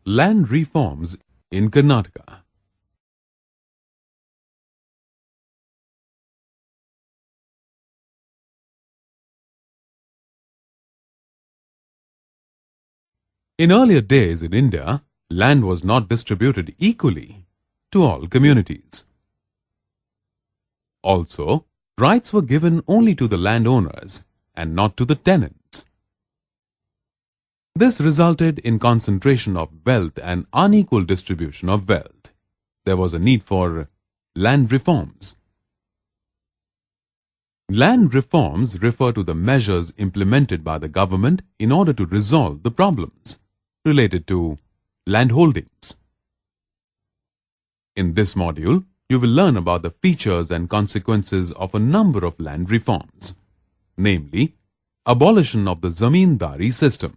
Land reforms in Karnataka. In earlier days in India, land was not distributed equally to all communities. Also, rights were given only to the landowners and not to the tenants. This resulted in concentration of wealth and unequal distribution of wealth. There was a need for land reforms. Land reforms refer to the measures implemented by the government in order to resolve the problems related to landholdings. In this module, you will learn about the features and consequences of a number of land reforms, namely, abolition of the Zamindari system,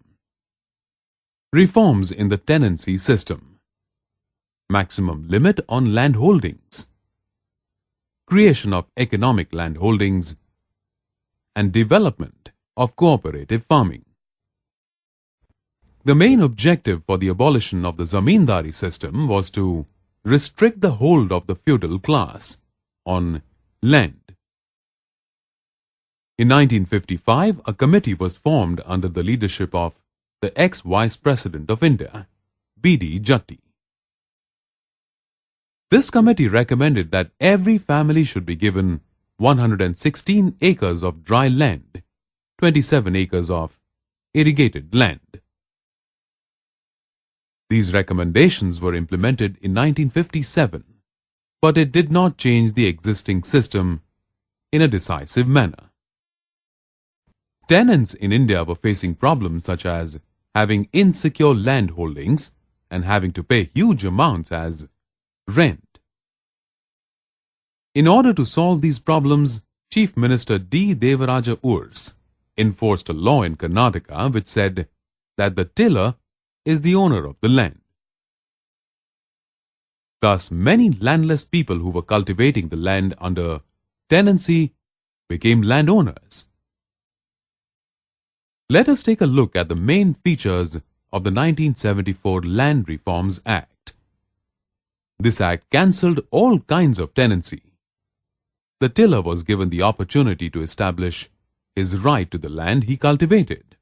reforms in the tenancy system, maximum limit on landholdings, creation of economic landholdings, and development of cooperative farming. The main objective for the abolition of the Zamindari system was to restrict the hold of the feudal class on land. In 1955, a committee was formed under the leadership of the ex-Vice President of India, B.D. Jatti. This committee recommended that every family should be given 116 acres of dry land, 27 acres of irrigated land. These recommendations were implemented in 1957, but it did not change the existing system in a decisive manner. Tenants in India were facing problems such as having insecure land holdings and having to pay huge amounts as rent. In order to solve these problems, Chief Minister D. Devaraja Urs enforced a law in Karnataka which said that the tiller is the owner of the land. Thus, many landless people who were cultivating the land under tenancy became landowners. Let us take a look at the main features of the 1974 Land Reforms Act. This act cancelled all kinds of tenancy. The tiller was given the opportunity to establish his right to the land he cultivated.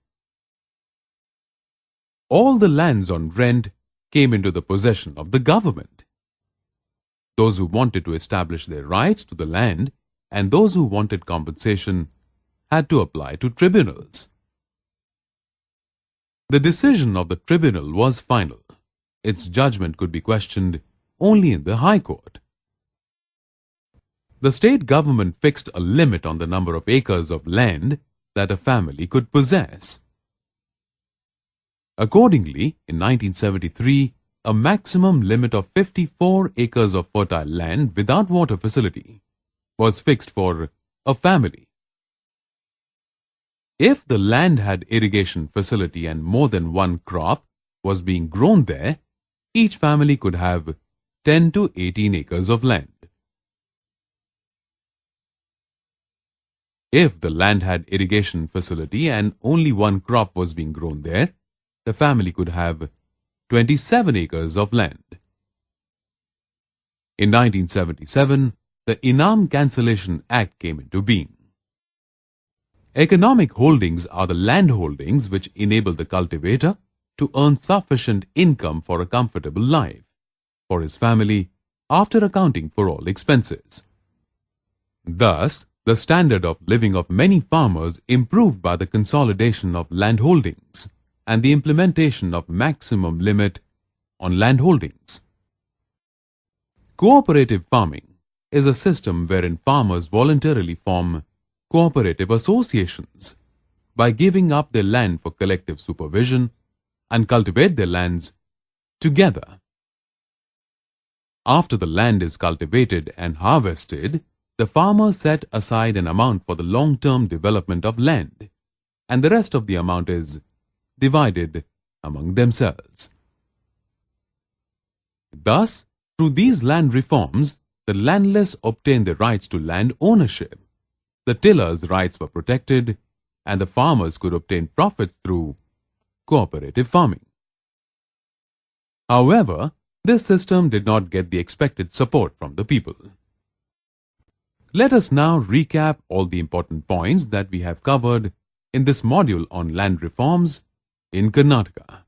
All the lands on rent came into the possession of the government. Those who wanted to establish their rights to the land and those who wanted compensation had to apply to tribunals. The decision of the tribunal was final. Its judgment could be questioned only in the High Court. The state government fixed a limit on the number of acres of land that a family could possess. Accordingly, in 1973, a maximum limit of 54 acres of fertile land without water facility was fixed for a family. If the land had irrigation facility and more than one crop was being grown there, each family could have 10 to 18 acres of land. If the land had irrigation facility and only one crop was being grown there, the family could have 27 acres of land. In 1977, the Inam Cancellation Act came into being. Economic holdings are the land holdings which enable the cultivator to earn sufficient income for a comfortable life for his family after accounting for all expenses. Thus, the standard of living of many farmers improved by the consolidation of land holdings and the implementation of maximum limit on land holdings. Cooperative farming is a system wherein farmers voluntarily form cooperative associations by giving up their land for collective supervision and cultivate their lands together. After the land is cultivated and harvested, the farmers set aside an amount for the long-term development of land, and the rest of the amount is divided among themselves. Thus, through these land reforms, the landless obtained the rights to land ownership, the tillers' rights were protected, and the farmers could obtain profits through cooperative farming. However, this system did not get the expected support from the people. Let us now recap all the important points that we have covered in this module on land reforms in Karnataka.